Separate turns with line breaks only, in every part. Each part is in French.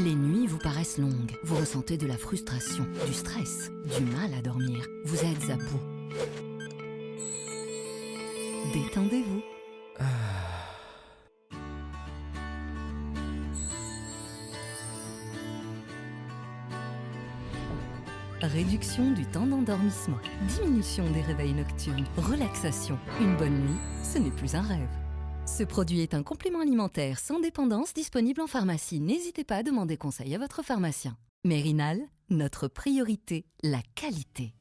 Les nuits vous paraissent longues. Vous ressentez de la frustration, du stress, du mal à dormir. Vous êtes à bout. Détendez-vous. Réduction du temps d'endormissement, diminution des réveils nocturnes, relaxation. Une bonne nuit, ce n'est plus un rêve. Ce produit est un complément alimentaire sans dépendance disponible en pharmacie. N'hésitez pas à demander conseil à votre pharmacien. Mérinal, notre priorité, la qualité.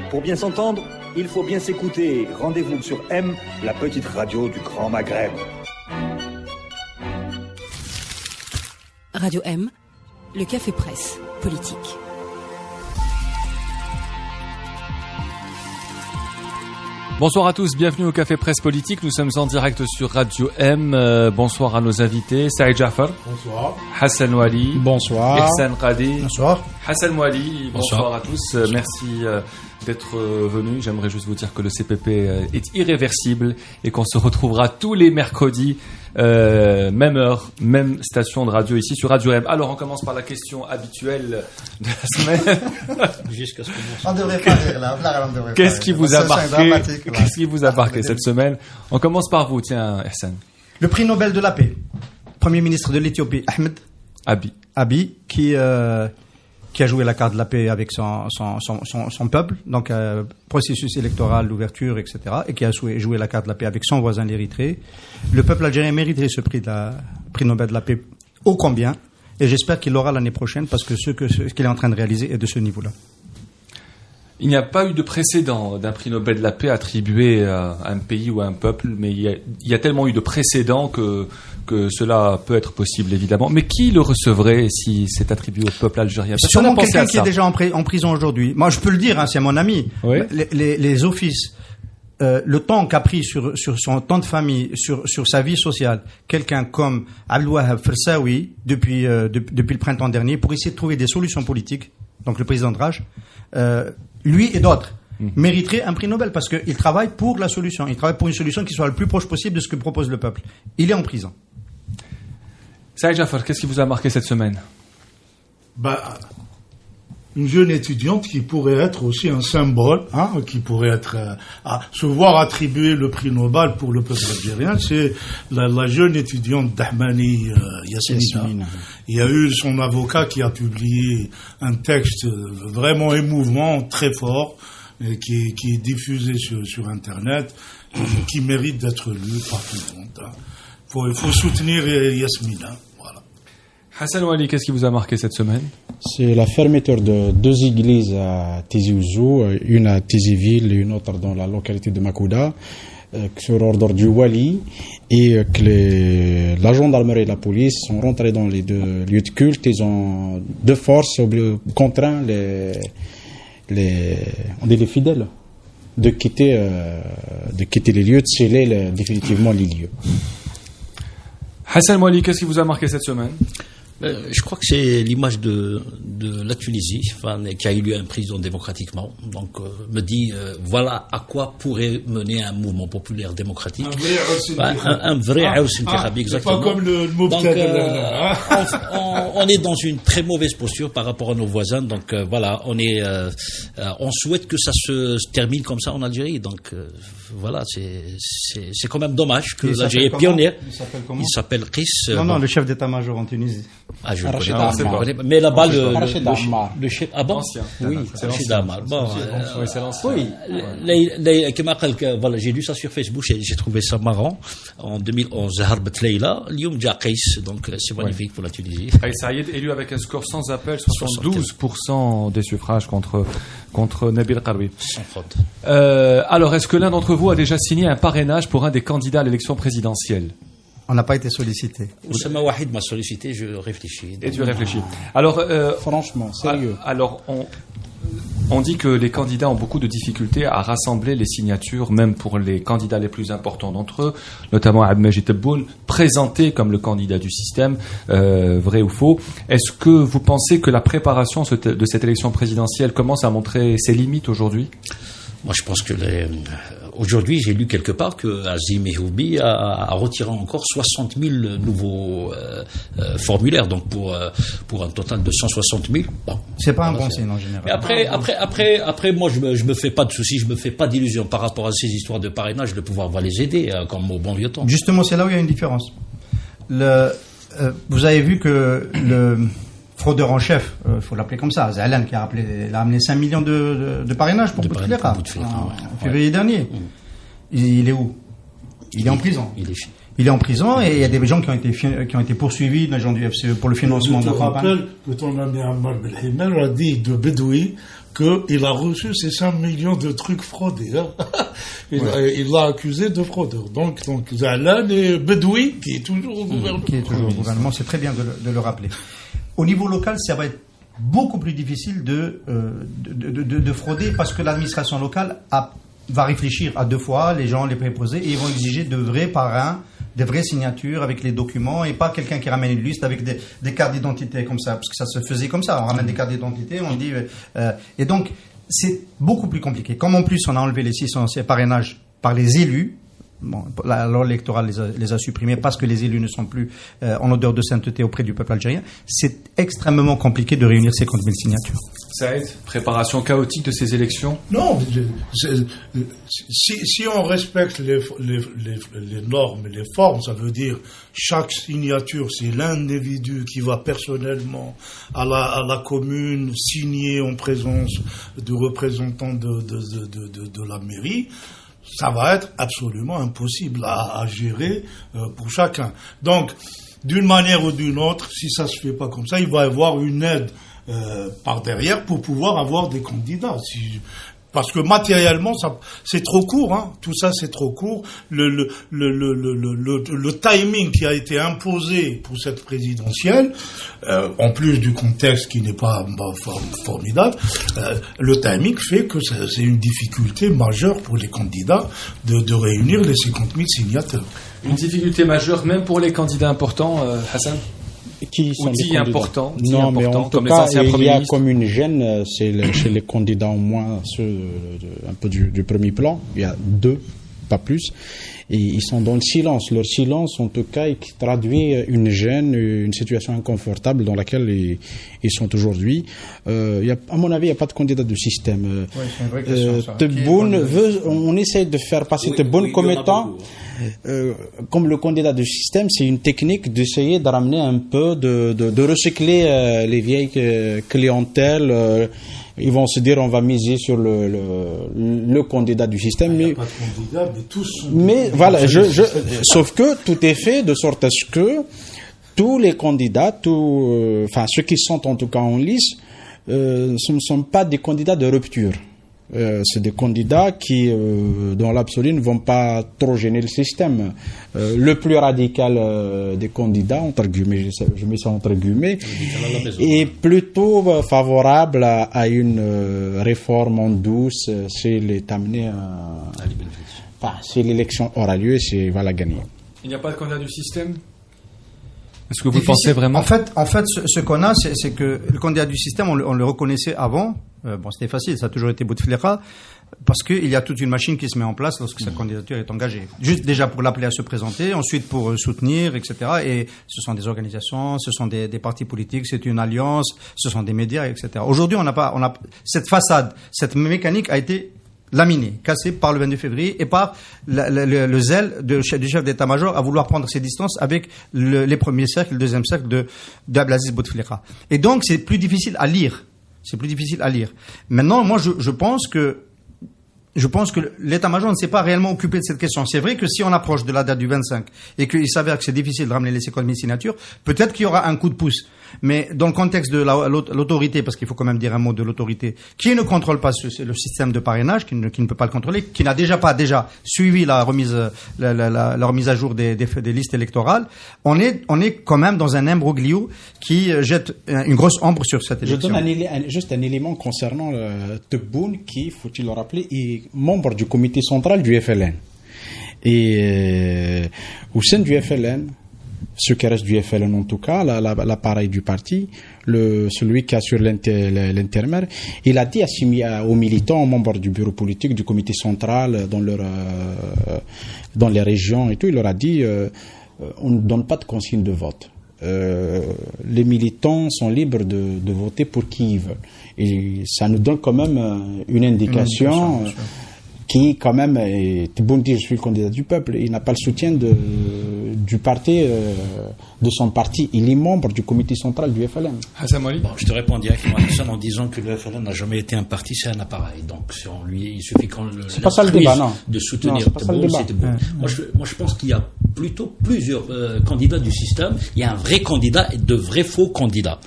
Pour bien s'entendre, il faut bien s'écouter. Rendez-vous sur M, la petite radio du Grand Maghreb.
Radio M, le café presse politique.
Bonsoir à tous, bienvenue au Café Presse Politique. Nous sommes en direct sur Radio M. Bonsoir à nos invités. Saïd Jafar.
Bonsoir.
Hassan Wali.
Bonsoir.
Ihsan Qadi.
Bonsoir.
Hassan Wali. Bonsoir à tous. Merci d'être venus. J'aimerais juste vous dire que le CPP est irréversible et qu'on se retrouvera tous les mercredis, même heure, même station de radio ici sur Radio M. Alors on commence par la question habituelle de la semaine.
Jusqu'à ce que
on devrait pas rire là.
Qu'est-ce qui vous a marqué? Qu'est-ce qui vous a marqué cette semaine? On commence par vous, tiens, Hassan.
Le prix Nobel de la paix. Premier ministre de l'Éthiopie, Ahmed Abiy, qui a joué la carte de la paix avec son peuple, donc processus électoral, l'ouverture, etc., et qui a joué la carte de la paix avec son voisin l'Érythrée. Le peuple algérien mériterait ce prix Nobel de la paix ô combien, et j'espère qu'il l'aura l'année prochaine, parce que ce qu'il est en train de réaliser est de ce niveau-là.
Il n'y a pas eu de précédent d'un prix Nobel de la paix attribué à un pays ou à un peuple, mais il y a tellement eu de précédents que cela peut être possible, évidemment. Mais qui le recevrait si c'est attribué au peuple algérien?
C'est sûrement quelqu'un qui est déjà en prison aujourd'hui. Moi, je peux le dire, hein, c'est mon ami.
Oui.
Les offices, le temps qu'a pris sur son temps de famille, sur sa vie sociale, quelqu'un comme Abdelwahab Fersaoui, depuis le printemps dernier, pour essayer de trouver des solutions politiques, donc le président de Raj, lui et d'autres mériteraient un prix Nobel parce qu'il travaille pour la solution. Il travaille pour une solution qui soit le plus proche possible de ce que propose le peuple. Il est en prison.
Saïd Jafar, qu'est-ce qui vous a marqué cette semaine?
Une jeune étudiante qui pourrait être aussi un symbole, qui pourrait être se voir attribuer le prix Nobel pour le peuple algérien, c'est la jeune étudiante Dahmani Yasmina. Il y a eu son avocat qui a publié un texte vraiment émouvant, très fort, qui est diffusé sur Internet, qui mérite d'être lu par tout le monde. Il faut soutenir Yasmina. Voilà.
Hassan Wali, qu'est-ce qui vous a marqué cette semaine?
C'est la fermeture de 2 églises à Tizi Ouzou, une à Tizi-Ville et une autre dans la localité de Makouda, sur ordre du Wali, et que la gendarmerie et la police sont rentrés dans les 2 lieux de culte. Ils ont de force contraint les fidèles de quitter les lieux, de sceller définitivement les lieux.
Hassan Wali, qu'est-ce qui vous a marqué cette semaine?
Je crois que c'est l'image de la Tunisie, qui a eu lieu en prison démocratiquement. Donc, me dit, voilà à quoi pourrait mener un mouvement populaire démocratique. Un vrai Aous Intikhabi, exactement.
Pas comme le Moubtad.
On est dans une très mauvaise posture par rapport à nos voisins. Donc, voilà, on souhaite que ça se termine comme ça en Algérie. Donc, voilà, c'est quand même dommage que l'Algérie est pionnière. Il s'appelle Qis.
Non, le chef d'état-major en Tunisie.
Ah, je le connais pas. Mais là-bas, le chef. Ah bon?
Ancien.
Oui,
c'est
Rachid
l'ancien.
Ammar. Bon,
c'est l'ancien.
Oui. Voilà, j'ai lu ça sur Facebook, j'ai trouvé ça marrant. En 2011, Harbat Leila, Lyoum Jaqis, donc c'est magnifique pour la Tunisie.
Saïd élu avec un score sans appel, 72% des suffrages contre Nabil Karoui.
Sans faute.
Alors, est-ce que l'un d'entre vous a déjà signé un parrainage pour un des candidats à l'élection présidentielle?
On n'a pas été sollicité.
Oussama Wahid m'a sollicité, je réfléchis.
Et tu réfléchis. Alors,
franchement, sérieux.
Alors, on dit que les candidats ont beaucoup de difficultés à rassembler les signatures, même pour les candidats les plus importants d'entre eux, notamment Abdelmajid Tebboune, présenté comme le candidat du système, vrai ou faux. Est-ce que vous pensez que la préparation de cette élection présidentielle commence à montrer ses limites aujourd'hui?
Moi, je pense que aujourd'hui, j'ai lu quelque part que Azim Ehoubi a retiré encore 60 000 nouveaux formulaires, donc pour un total de 160 000. Bon,
c'est pas un bon signe en général.
Mais après, moi, je me fais pas de soucis, je me fais pas d'illusions par rapport à ces histoires de parrainage. Le pouvoir va les aider, comme au bon vieux temps.
Justement, c'est là où il y a une différence. Vous avez vu que le fraudeur en chef, il faut l'appeler comme ça, Zahlan, qui a amené 5 millions de parrainages pour Bouteflika en février dernier. Il est où? Il est en prison. Il est en prison et il y a des gens qui ont été poursuivis, des gens du FCE pour le financement de la campagne.
Je te rappelle que ton ami Ammar Belhimer a dit de Bedoui qu'il a reçu ces 5 millions de trucs fraudés. Hein. Il l'a accusé de fraudeur. Donc Zahlan et Bedoui, qui est toujours au gouvernement.
Qui est toujours au gouvernement, c'est très bien de le rappeler. Au niveau local, ça va être beaucoup plus difficile de frauder parce que l'administration locale va réfléchir à deux fois, les gens, les préposés, et ils vont exiger de vrais parrains, des vraies signatures avec les documents et pas quelqu'un qui ramène une liste avec des cartes d'identité comme ça, parce que ça se faisait comme ça, on ramène des cartes d'identité, on dit... et donc, c'est beaucoup plus compliqué. Comme en plus, on a enlevé les 600 parrainages par les élus, bon, la loi électorale les a supprimés parce que les élus ne sont plus en odeur de sainteté auprès du peuple algérien. C'est extrêmement compliqué de réunir 50 000 signatures.
Saïd, préparation chaotique de ces élections?
Non, si on respecte les normes et les formes, ça veut dire chaque signature, c'est l'individu qui va personnellement à la commune signer en présence de représentants de la mairie. Ça va être absolument impossible à gérer pour chacun. Donc, d'une manière ou d'une autre, si ça se fait pas comme ça, il va y avoir une aide par derrière pour pouvoir avoir des candidats. Parce que matériellement, c'est trop court, hein. Tout ça, c'est trop court. Le timing qui a été imposé pour cette présidentielle, en plus du contexte qui n'est pas formidable, le timing fait que c'est une difficulté majeure pour les candidats de réunir les 50 000 signateurs.
Une difficulté majeure même pour les candidats importants, Hassan?
Qui sont
outils importants,
non, mais en tout cas, il y a comme une gêne, c'est chez les candidats au moins ceux un peu du premier plan. Il y a 2, pas plus, et ils sont dans le silence. Leur silence, en tout cas, qui traduit une gêne, une situation inconfortable dans laquelle ils sont aujourd'hui. À mon avis, il n'y a pas de candidat de système.
Oui, c'est une vraie question,
Tebboune on essaie de faire passer Tebboune comme étant... comme le candidat du système, c'est une technique d'essayer de ramener un peu, de recycler les vieilles clientèles. Ils vont se dire on va miser sur le candidat du système.
Il n'y a pas de candidat, mais tous sont...
Mais voilà, sauf que tout est fait de sorte à ce que tous les candidats, enfin ceux qui sont en tout cas en lice, ce ne sont pas des candidats de rupture. C'est des candidats qui, dans l'absolu, ne vont pas trop gêner le système. Le plus radical des candidats, entre guillemets, je mets ça entre guillemets, est plutôt favorable à une réforme en douce s'il est amené si l'élection aura lieu et s'il va la gagner.
Il n'y a pas de candidat du système? Est-ce que vous pensez vraiment?
En fait, ce qu'on a, c'est que le candidat du système, on le reconnaissait avant. C'était facile, ça a toujours été Bouteflika, parce qu'il y a toute une machine qui se met en place lorsque sa candidature est engagée. Juste déjà pour l'appeler à se présenter, ensuite pour soutenir, etc. Et ce sont des organisations, ce sont des partis politiques, c'est une alliance, ce sont des médias, etc. Aujourd'hui, on a cette façade, cette mécanique a été laminée, cassée par le 22 février et par le zèle du chef d'état-major à vouloir prendre ses distances avec les premiers cercles, le deuxième cercle d'Abdelaziz Bouteflika. Et donc, c'est plus difficile à lire. Maintenant, moi, je pense que l'état-major ne s'est pas réellement occupé de cette question. C'est vrai que si on approche de la date du 25 et qu'il s'avère que c'est difficile de ramener les 50 000 signatures, peut-être qu'il y aura un coup de pouce. Mais dans le contexte de l'autorité, parce qu'il faut quand même dire un mot de l'autorité, qui ne contrôle pas le système de parrainage, qui ne peut pas le contrôler, qui n'a déjà pas suivi la remise à jour des listes électorales, on est quand même dans un imbroglio qui jette une grosse ombre sur cette élection.
Je donne juste un élément concernant Tebboune qui, faut-il le rappeler, est membre du comité central du FLN. Et au sein du FLN, ce qui reste du FLN en tout cas, l'appareil du parti, celui qui assure l'intermédiaire, il a dit aux militants, aux membres du bureau politique, du comité central, dans les régions et tout, il leur a dit on ne donne pas de consigne de vote. Les militants sont libres de voter pour qui ils veulent. Et ça nous donne quand même une indication qui, quand même, Tebboune dit je suis le candidat du peuple. Il n'a pas le soutien du parti, de son parti. Il est membre du comité central du FLN.
Hassan Mali. Bon, je te réponds directement à Hassan en disant que le FLN n'a jamais été un parti, c'est un appareil. Donc, il suffit qu'on
c'est pas ça le débat, non.
De soutenir Tebboune, c'est Tebboune. Moi, je pense qu'il y a plutôt plusieurs candidats du système. Il y a un vrai candidat et de vrais faux candidats.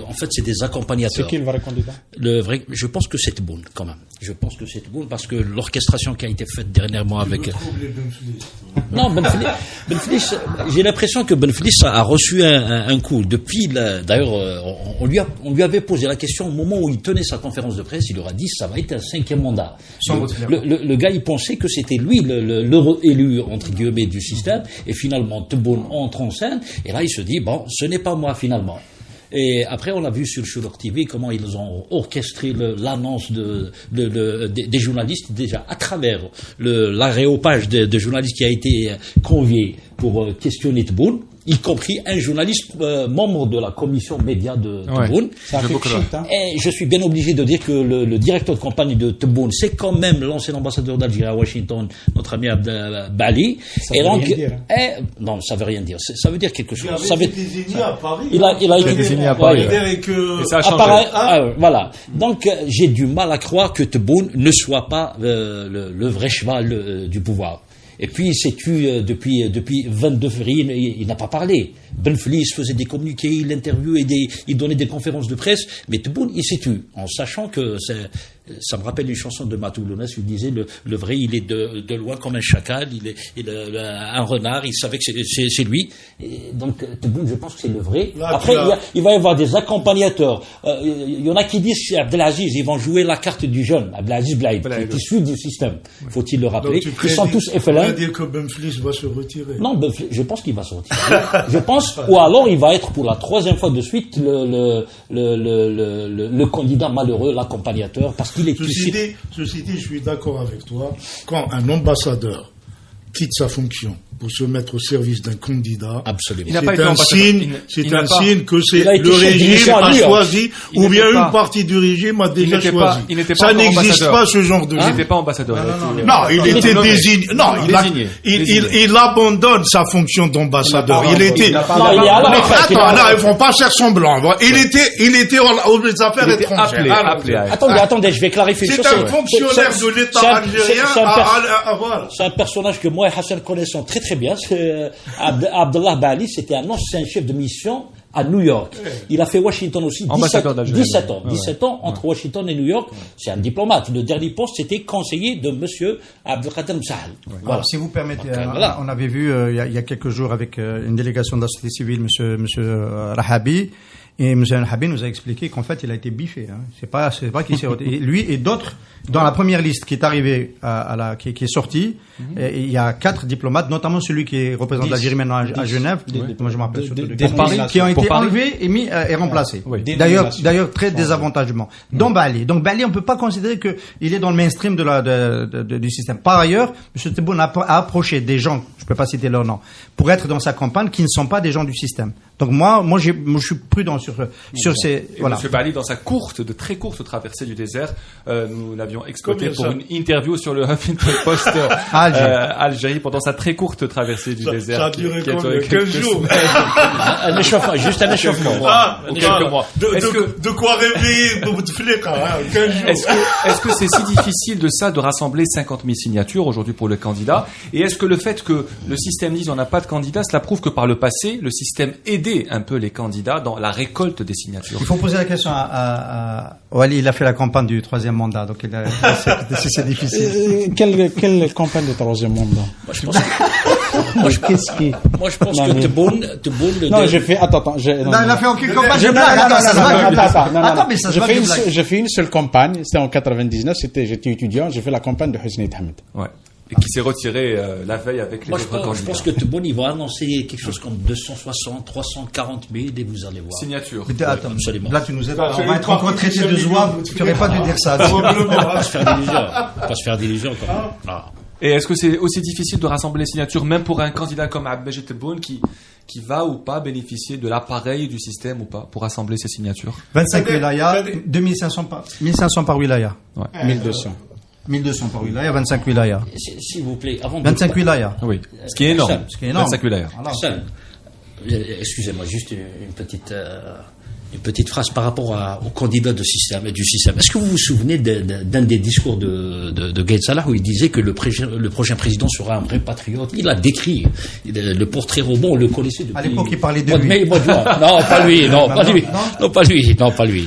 En fait, c'est des accompagnateurs.
C'est qui le vrai candidat?
Je pense que c'est Tebboune, quand même. Je pense que c'est Tebboune parce que l'orchestration qui a été faite dernièrement avec. Non, Benflis, j'ai l'impression que Benflis a reçu un coup. D'ailleurs, on lui avait posé la question au moment où il tenait sa conférence de presse. Il leur a dit ça va être un 5e mandat. Le gars, il pensait que c'était lui le élu entre guillemets du système. Et finalement, Tebboune entre en scène. Et là, il se dit bon, ce n'est pas moi finalement. Et après, on a vu sur Shulor TV comment ils ont orchestré l'annonce des journalistes déjà à travers l'aréopage de journalistes qui a été convié pour questionner Tebboune, y compris un journaliste membre de la commission média de Tebboune. Et je suis bien obligé de dire que le directeur de campagne de Tebboune, c'est quand même l'ancien ambassadeur d'Algérie à Washington, notre ami Bali.
Ça veut rien dire.
Non, ça veut rien dire. Ça veut dire quelque chose.
Il avait été désigné à Paris.
Il a été
désigné à Paris.
Et
ça a changé.
Voilà. Donc, j'ai du mal à croire que Tebboune ne soit pas le vrai cheval du pouvoir. Et puis, il s'est tué depuis 22 février, il n'a pas parlé. Benflis faisait des communiqués, il l'interviewait, il donnait des conférences de presse, mais Tebboune, il s'est tué, en sachant que ça me rappelle une chanson de Matou Lounès, il disait le vrai, il est de loin comme un chacal, il est un renard, il savait que c'est lui. Et donc, Tebboune, je pense que c'est le vrai. Après, il va y avoir des accompagnateurs. Il y en a qui disent que Abdelaziz, ils vont jouer la carte du jeune, Abdelaziz Blaïd, qui est issu du système. Faut-il le rappeler? Ils sont tous FLN.
On va dire que Benflis va se retirer.
Non, je pense qu'il va se retirer. Je pense, ou alors il va être pour la 3e fois de suite le candidat malheureux, l'accompagnateur, parce qu'il est
Ceci dit, je suis d'accord avec toi. Quand un ambassadeur quitte sa fonction pour se mettre au service d'un candidat,
absolument.
C'est un signe que le régime a choisi, ou bien une partie du régime a déjà choisi. Ça n'existe pas ce genre de...
Il n'était pas ambassadeur.
Non, il était désigné. Non, il abandonne sa fonction d'ambassadeur. Il était... Attends, ils font pas faire semblant. Il était aux affaires étrangères.
Attendez, je vais clarifier une chose.
C'est un fonctionnaire de l'État algérien.
C'est un personnage que moi et Hassan connaissons très très bien. Abdallah Bali, c'était un ancien chef de mission à New York. Il a fait Washington aussi 17 ans entre Washington et New York. C'est un diplomate. Le dernier poste, c'était conseiller de monsieur Abdelkader Msahal.
Voilà. Alors, si vous permettez, on avait vu il y a quelques jours avec une délégation de la société civile, monsieur Rahabi. Et M. Rahabi nous a expliqué qu'en fait, il a été biffé. Hein. C'est pas qu'il s'est retiré. Lui et d'autres, dans la première liste qui est arrivée qui est sortie, il y a 4 diplomates, notamment celui qui représente l'Algérie maintenant à Genève. Moi, je me rappelle surtout qui ont été enlevés et mis et remplacés. Oui. D'ailleurs, très désavantagement. Donc Bali, on peut pas considérer que il est dans le mainstream du système. Par ailleurs, M. Tebboune a approché des gens, je peux pas citer leur nom, pour être dans sa campagne, qui ne sont pas des gens du système. Donc moi, je suis prudent sur ces. Voilà.
Monsieur Bali, dans sa très courte traversée du désert, nous l'avions exploité pour une interview sur le Huffington Post Algérie pendant sa très courte traversée du désert.
Ça a duré combien? 15 jours.
Juste un échauffement.
Quelques mois.
De quoi réveiller Bouteflika, 15 jours.
Est-ce que c'est si difficile de rassembler 50 000 signatures aujourd'hui pour le candidat? Et est-ce que le fait que le système dise on n'a pas de candidat, cela prouve que par le passé, le système aidait un peu les candidats dans la récolte des signatures?
Il faut poser la question à Wali, il a fait la campagne du 3e mandat, donc c'est difficile.
Quelle campagne du 3e mandat?
Moi, je pense que Tebboune...
Non, j'ai fait... Attends.
Non, il a fait aucune campagne.
J'ai fait une seule campagne, c'était en 99, j'étais étudiant, j'ai fait la campagne de Husni Ahmed.
Ouais. Et qui s'est retiré la veille avec les autres candidats.
Je pense que Tebboune, il va annoncer quelque chose comme 260, 340 000 et vous allez voir.
Signature.
Mais attends, absolument. Là, tu nous aides. On va être encore traité de zouave. Tu n'aurais pas dû dire ça.
Pas se faire d'illusions.
Et est-ce que c'est aussi difficile de rassembler les signatures, même pour un candidat comme Abdelmajid Tebboune qui va ou pas bénéficier de l'appareil du système ou pas pour rassembler ces signatures?
25 wilayas, 1500 par wilaya.
Ouais.
1200 par wilaya, 25 wilayas.
S'il vous plaît, avant
25 wilayas.
Oui. Ce qui est énorme. 25 wilayas.
Excusez-moi, juste une petite phrase par rapport au candidat du système. Est-ce que vous vous souvenez d'un des discours de Gaïd Salah où il disait que le prochain président sera un vrai patriote? Il a décrit le portrait robot, on le connaissait depuis.
À l'époque, il parlait de lui.
Non, pas lui. Non, pas lui.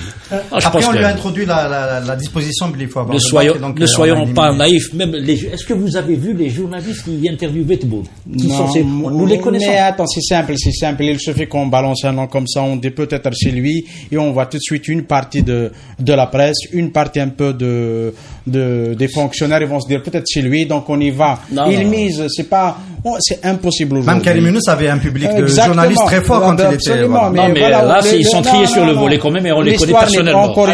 Après, on lui a introduit la disposition, mais il faut avoir.
Ne soyons pas naïfs. Même est-ce que vous avez vu les journalistes qui interviewaient Tebboune? Nous les connaissons.
Mais attends, c'est simple. Il suffit qu'on balance un nom comme ça, on dit peut-être chez lui. Et on voit tout de suite une partie de la presse, une partie un peu des fonctionnaires, ils vont se dire peut-être c'est lui, donc on y va. Mise, c'est impossible aujourd'hui.
Même Karim Younous avait un public de journalistes très fort quand il était.
Ils sont triés sur le volet quand même et on les connaît personnellement.
Encore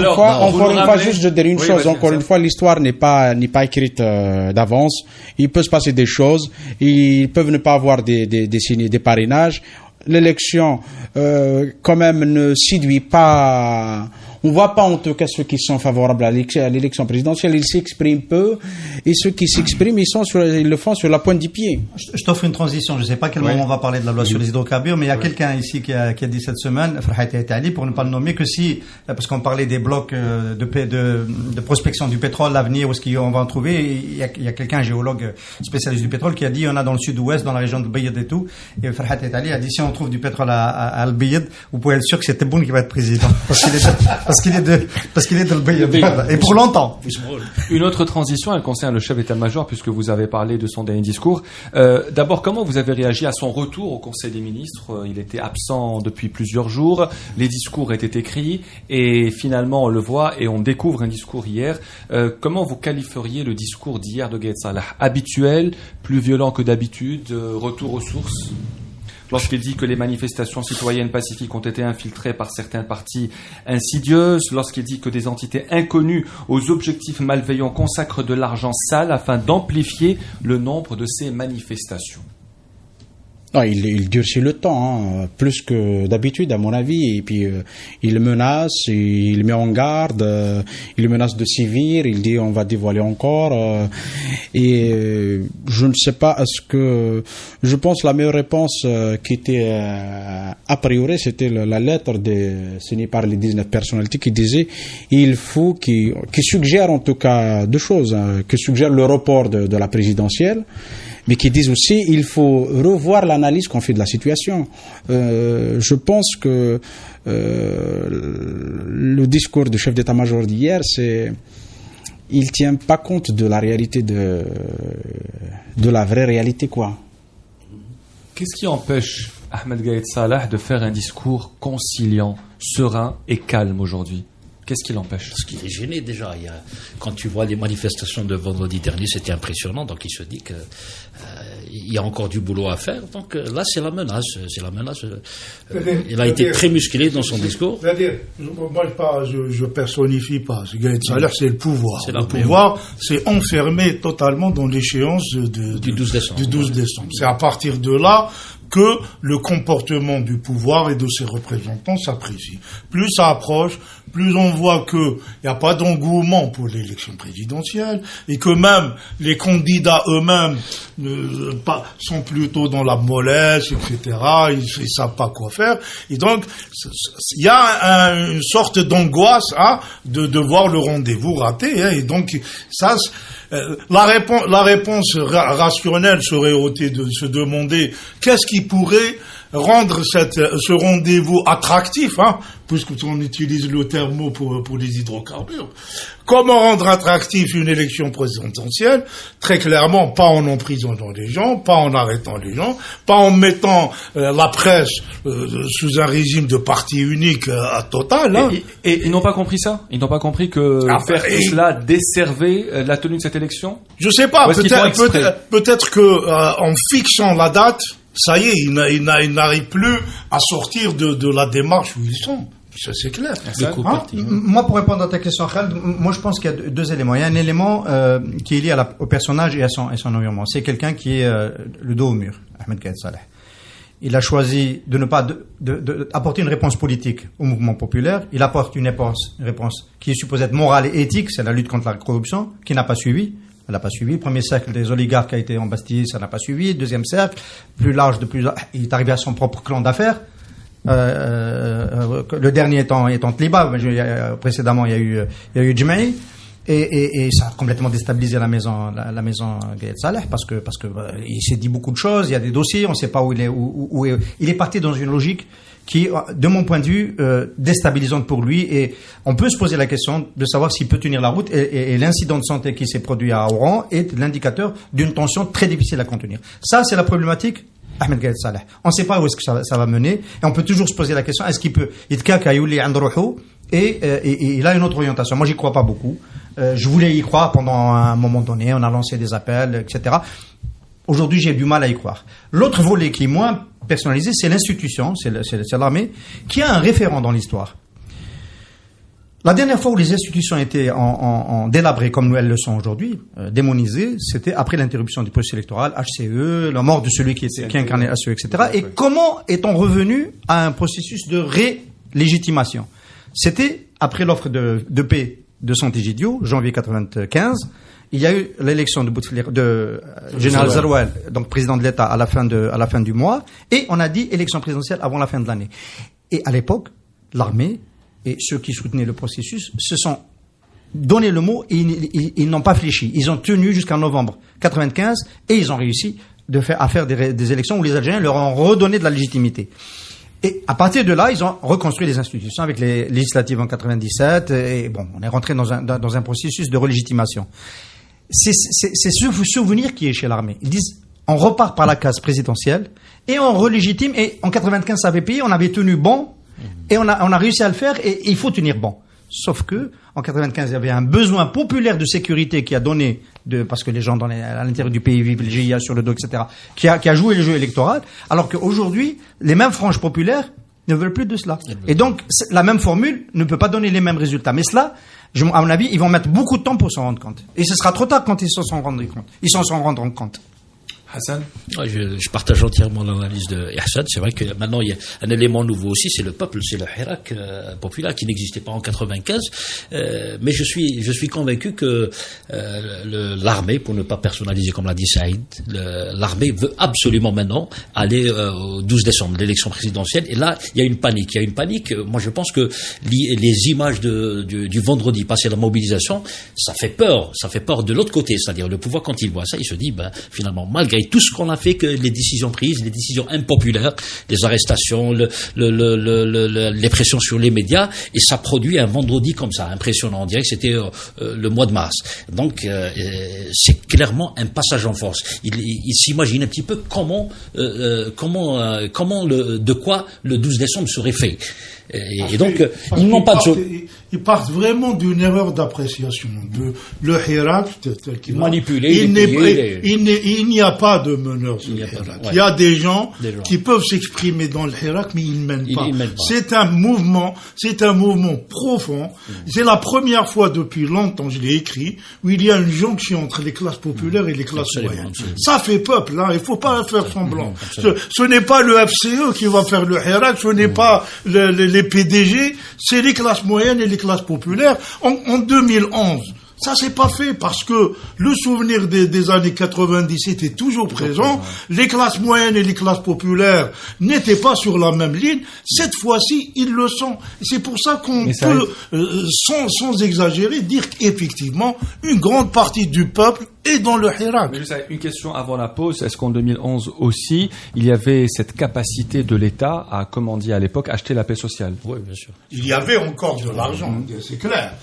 une fois, juste de dire une chose, encore une fois, l'histoire n'est pas écrite d'avance. Il peut se passer des choses, ils peuvent ne pas avoir des parrainages. L'élection, quand même, ne séduit pas. On voit pas en tout cas ceux qui sont favorables à l'élection présidentielle. Ils s'expriment peu, et ceux qui s'expriment, ils le font sur la pointe du pied.
Je t'offre une transition. Je sais pas à quel moment on va parler de la loi sur les hydrocarbures, mais il y a quelqu'un ici qui a dit cette semaine, Farhat Ali, pour ne pas le nommer, que si, parce qu'on parlait des blocs de prospection du pétrole, l'avenir, où est-ce qu'on va en trouver, il y a quelqu'un, un géologue spécialiste du pétrole, qui a dit, il y en a dans le sud-ouest, dans la région de Bayed et tout, et Farhat Ali a dit, si on trouve du pétrole à Al-Bayed, vous pouvez être sûr que c'est Tebboune qui va être président. Parce qu'il est de le et pour longtemps.
Une autre transition, elle concerne le chef d'état-major, puisque vous avez parlé de son dernier discours. D'abord, comment vous avez réagi à son retour au Conseil des ministres? Il était absent depuis plusieurs jours, les discours étaient écrits, et finalement on le voit et on découvre un discours hier. Comment vous qualifieriez le discours d'hier de Gaïd Salah? Habituel, plus violent que d'habitude, retour aux sources? Lorsqu'il dit que les manifestations citoyennes pacifiques ont été infiltrées par certains partis insidieuses, lorsqu'il dit que des entités inconnues aux objectifs malveillants consacrent de l'argent sale afin d'amplifier le nombre de ces manifestations.
Non, il durcit le temps, plus que d'habitude à mon avis, et puis il menace, il met en garde, il menace de sévir, il dit on va dévoiler encore, et je ne sais pas, je pense la meilleure réponse qui était a priori, c'était la lettre signée par les 19 personnalités qui disait qui suggère en tout cas deux choses, qui suggère le report de la présidentielle, mais qui disent aussi il faut revoir l'analyse qu'on fait de la situation. Je pense que le discours du chef d'état-major d'hier, il tient pas compte de la réalité de la vraie réalité, quoi.
Qu'est-ce qui empêche Ahmed Gaïd Salah de faire un discours conciliant, serein et calme aujourd'hui? Qu'est-ce qui l'empêche?
Parce qu'il est gêné déjà. Quand tu vois les manifestations de vendredi dernier, c'était impressionnant. Donc il se dit que il y a encore du boulot à faire. Donc là, c'est la menace. Il a été très musclé dans son discours.
C'est-à-dire, moi, je personnifie pas. Gaïd Salah, c'est le pouvoir. Le pouvoir, c'est enfermé totalement dans l'échéance du 12 décembre. C'est à partir de là que le comportement du pouvoir et de ses représentants s'apprécie. Plus ça approche, plus on voit qu'il n'y a pas d'engouement pour l'élection présidentielle et que même les candidats eux-mêmes sont plutôt dans la mollesse, etc. Ils savent pas quoi faire. Et donc, il y a une sorte d'angoisse de voir le rendez-vous raté. Et donc, ça... La réponse rationnelle serait de se demander qu'est-ce qui pourrait rendre ce rendez-vous attractif, hein, puisque on utilise le terme pour les hydrocarbures. Comment rendre attractif une élection présidentielle? Très clairement, pas en emprisonnant les gens, pas en arrêtant les gens, pas en mettant la presse sous un régime de parti unique total. Hein.
Et ils n'ont pas compris ça? Ils n'ont pas compris que faire tout cela desservait la tenue de cette élection?
Je sais pas, peut-être que en fixant la date, ça y est, ils n'arrivent plus à sortir de la démarche où ils sont. Ça, c'est clair.
Moi, pour répondre à ta question, Khaled, moi, je pense qu'il y a deux éléments. Il y a un élément qui est lié au personnage et à son environnement. C'est quelqu'un qui est le dos au mur, Ahmed Gaïd Saleh. Il a choisi de ne pas apporter une réponse politique au mouvement populaire. Il apporte une réponse qui est supposée être morale et éthique, c'est la lutte contre la corruption, qui n'a pas suivi. Elle n'a pas suivi. Le premier cercle des oligarques a été embastillé, ça n'a pas suivi. Deuxième cercle, plus large, il est arrivé à son propre clan d'affaires. Le dernier étant Tliba, précédemment il y a eu Jmaï, et ça a complètement déstabilisé la maison Gaïd Saleh parce que il s'est dit beaucoup de choses, il y a des dossiers, on ne sait pas où il est, il est parti dans une logique qui, de mon point de vue, déstabilisante pour lui, et on peut se poser la question de savoir s'il peut tenir la route, et l'incident de santé qui s'est produit à Oran est l'indicateur d'une tension très difficile à contenir. Ça, c'est la problématique Ahmed Gaïd Saleh. On ne sait pas où est-ce que ça va mener, et on peut toujours se poser la question, est-ce qu'il peut et il a une autre orientation. Moi, j'y crois pas beaucoup. Je voulais y croire pendant un moment donné, on a lancé des appels, etc. Aujourd'hui, j'ai du mal à y croire. L'autre volet qui est moins personnalisé, c'est l'institution, c'est l'armée, qui a un référent dans l'histoire. La dernière fois où les institutions étaient délabrées comme elles le sont aujourd'hui, démonisées, c'était après l'interruption du processus électoral, HCE, la mort de celui qui incarnait HCE, etc. Et comment est-on revenu à un processus de rélégitimation? C'était après l'offre de paix de Sant'Egidio, janvier 95. Il y a eu l'élection de général Zeroual, donc président de l'État à la fin du mois, et on a dit élection présidentielle avant la fin de l'année. Et à l'époque, l'armée et ceux qui soutenaient le processus se sont donné le mot et ils n'ont pas fléchi. Ils ont tenu jusqu'en novembre 95 et ils ont réussi à faire des élections où les Algériens leur ont redonné de la légitimité. Et à partir de là, ils ont reconstruit les institutions avec les législatives en 97 et bon, on est rentré dans un processus de relégitimation. C'est ce souvenir qui est chez l'armée. Ils disent, on repart par la case présidentielle et on relégitime, et en 95 ça avait payé, on avait tenu bon, et on a réussi à le faire, et il faut tenir bon. Sauf que, en 95, il y avait un besoin populaire de sécurité qui a donné, parce que les gens à l'intérieur du pays vivent le GIA sur le dos, etc., qui a joué le jeu électoral, alors qu'aujourd'hui, les mêmes franges populaires ne veulent plus de cela. Et donc, la même formule ne peut pas donner les mêmes résultats. Mais cela, à mon avis, ils vont mettre beaucoup de temps pour s'en rendre compte. Et ce sera trop tard quand ils s'en rendront compte.
Hassan?
Je partage entièrement l'analyse de Hassan. C'est vrai que maintenant il y a un élément nouveau aussi, c'est le peuple, c'est le Hirak populaire qui n'existait pas en 95. Mais je suis convaincu que l'armée, pour ne pas personnaliser comme l'a dit Saïd, l'armée veut absolument maintenant aller au 12 décembre, l'élection présidentielle. Et là, il y a une panique. Moi, je pense que les images du vendredi passé, la mobilisation, ça fait peur de l'autre côté, c'est-à-dire le pouvoir, quand il voit ça, il se dit, finalement, malgré tout ce qu'on a fait, que les décisions prises, les décisions impopulaires, les arrestations, les pressions sur les médias, et ça produit un vendredi comme ça, impressionnant. On dirait que c'était le mois de mars. Donc, c'est clairement un passage en force. Il s'imagine un petit peu de quoi le 12 décembre serait fait. Et donc, ils n'ont pas de...
Ils partent vraiment d'une erreur d'appréciation. Le Hirak, tel qu'il
manipulé,
il n'y a pas de meneur sur le Hirak. Il y a des gens qui peuvent s'exprimer dans le Hirak, mais ils ne mènent pas. C'est un mouvement profond. C'est la première fois depuis longtemps, je l'ai écrit, où il y a une jonction entre les classes populaires et les classes moyennes. Ça fait peuple, hein. Il faut pas faire semblant. Ce n'est pas le FCE qui va faire le Hirak, ce n'est pas les PDG, c'est les classes moyennes et les classes populaires. En 2011, ça s'est pas fait parce que le souvenir des années 90 était toujours présent. Les classes moyennes et les classes populaires n'étaient pas sur la même ligne. Cette fois-ci, ils le sont. C'est pour ça qu'on peut, sans exagérer, dire qu'effectivement, une grande partie du peuple et dans le Hirak.
Mais une question avant la pause. Est-ce qu'en 2011 aussi, il y avait cette capacité de l'État à, comme on dit à l'époque, acheter la paix sociale?
Oui, bien sûr.
Il y avait encore de l'argent, c'est clair.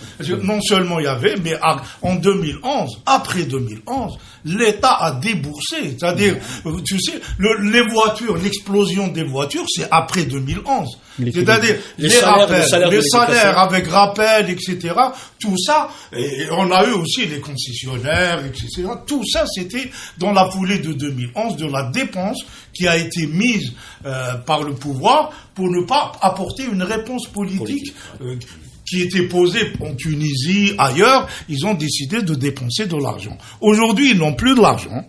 Non seulement il y avait, mais en 2011, après 2011, l'État a déboursé. C'est-à-dire, tu sais, les voitures, l'explosion des voitures, c'est après 2011. C'est-à-dire, les salaires avec rappel, etc. Tout ça, et on a eu aussi les concessionnaires, etc. Tout ça, c'était dans la foulée de 2011, de la dépense qui a été mise par le pouvoir pour ne pas apporter une réponse politique. Qui était posée en Tunisie, ailleurs, ils ont décidé de dépenser de l'argent. Aujourd'hui, ils n'ont plus de l'argent,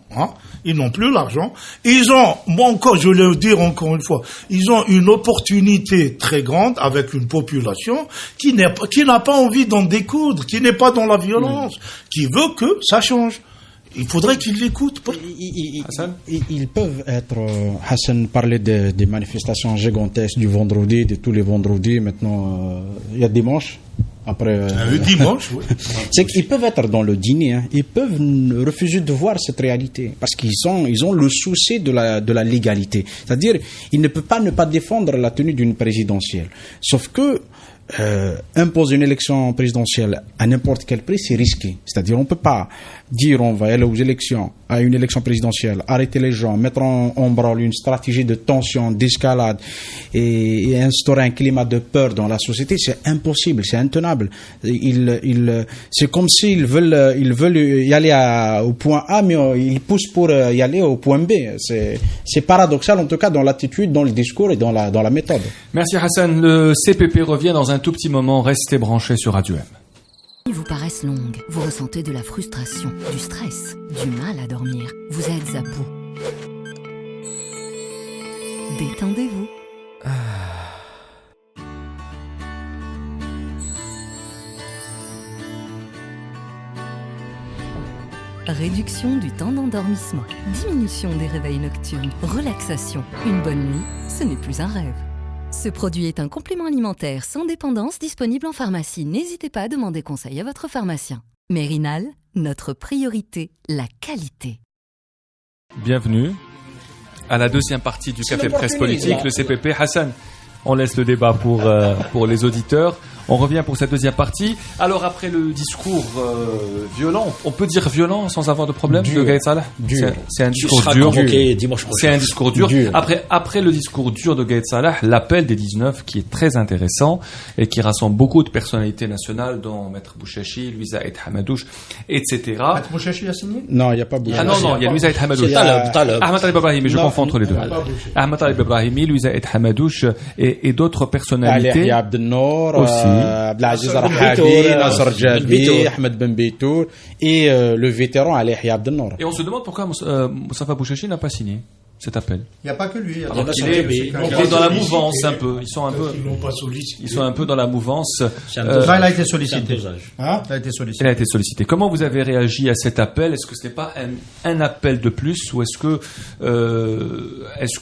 ils n'ont plus l'argent. Ils ont, moi encore, je vais le dire encore une fois, ils ont une opportunité très grande avec une population qui n'a pas envie d'en découdre, qui n'est pas dans la violence, qui veut que ça change. Il faudrait qu'ils l'écoutent.
Ils peuvent être... Hassan parlait des manifestations gigantesques du vendredi, de tous les vendredis. Maintenant, il y a dimanche. Après,
le dimanche, oui.
C'est qu'ils peuvent être dans le dîner. Ils peuvent refuser de voir cette réalité. Parce qu'ils ont le souci de la légalité. C'est-à-dire, ils ne peuvent pas ne pas défendre la tenue d'une présidentielle. Sauf que imposer une élection présidentielle à n'importe quel prix, c'est risqué. C'est-à-dire, on ne peut pas dire on va aller aux élections, à une élection présidentielle, arrêter les gens, mettre en branle une stratégie de tension, d'escalade et instaurer un climat de peur dans la société. C'est impossible, c'est intenable. C'est comme s'ils veulent y aller au point A, mais ils poussent pour y aller au point B. C'est paradoxal, en tout cas, dans l'attitude, dans le discours et dans la méthode.
Merci Hassan. Le CPP revient dans un tout petit moment. Restez branchés sur Radio M.
Vous paraissent longues, vous ressentez de la frustration, du stress, du mal à dormir, vous êtes à bout. Détendez-vous. Réduction du temps d'endormissement, diminution des réveils nocturnes, relaxation. Une bonne nuit, ce n'est plus un rêve. Ce produit est un complément alimentaire sans dépendance disponible en pharmacie. N'hésitez pas à demander conseil à votre pharmacien. Mérinal, notre priorité, la qualité.
Bienvenue à la deuxième partie du Café Presse Politique, le CPP. Hassan, on laisse le débat pour les auditeurs. On revient pour cette deuxième partie. Alors après le discours violent, on peut dire violent sans avoir de problème de Gaël Salah. C'est un discours dur. C'est un discours dur. Après le discours dur de Gaël Salah, l'appel des 19 qui est très intéressant et qui rassemble beaucoup de personnalités nationales dont Maître Bouchachi, Louisa Aïd Hamadouche, etc.
Maître Bouchachi a signé?
Non, il n'y a pas Bouchachi.
Ah non, il y a Louisa Aïd Hamadouche. Ahmed Talib Ibrahimi, je confonds entre les deux. Ahmed Talib Ibrahimi, Louisa Aïd Hamadouche et d'autres personnalités. Aussi.
Abdelaziz Rahabi, Nasser Jabi, Ahmed Ben Bitour et le vétéran Ali Yahya Abdelnour.
Et on se demande pourquoi Moustapha Bouchachi n'a pas signé cet appel.
Il n'y a pas que lui.
Il est dans la mouvance un peu. Ils sont un peu dans la mouvance.
Il a été sollicité.
Il a été sollicité. Comment vous avez réagi à cet appel? Est-ce que ce n'est pas un appel de plus ou est-ce que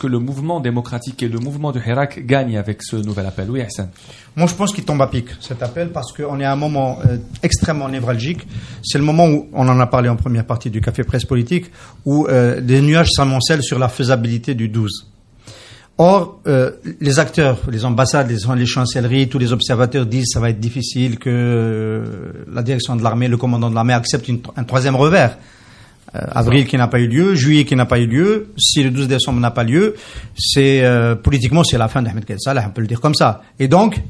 le mouvement démocratique et le mouvement du Hirak gagnent avec ce nouvel appel? Oui, Hassan.
Moi, je pense qu'il tombe à pic, cet appel, parce qu'on est à un moment extrêmement névralgique. C'est le moment où, on en a parlé en première partie du Café Presse Politique, où des nuages s'amoncellent sur la faisabilité du 12. Or, les acteurs, les ambassades, les chancelleries, tous les observateurs disent que ça va être difficile, que la direction de l'armée, le commandant de l'armée accepte un troisième revers. Avril qui n'a pas eu lieu, juillet qui n'a pas eu lieu, si le 12 décembre n'a pas lieu, politiquement c'est la fin d'Ahmed Gaël Salah, on peut le dire comme ça. Et donc,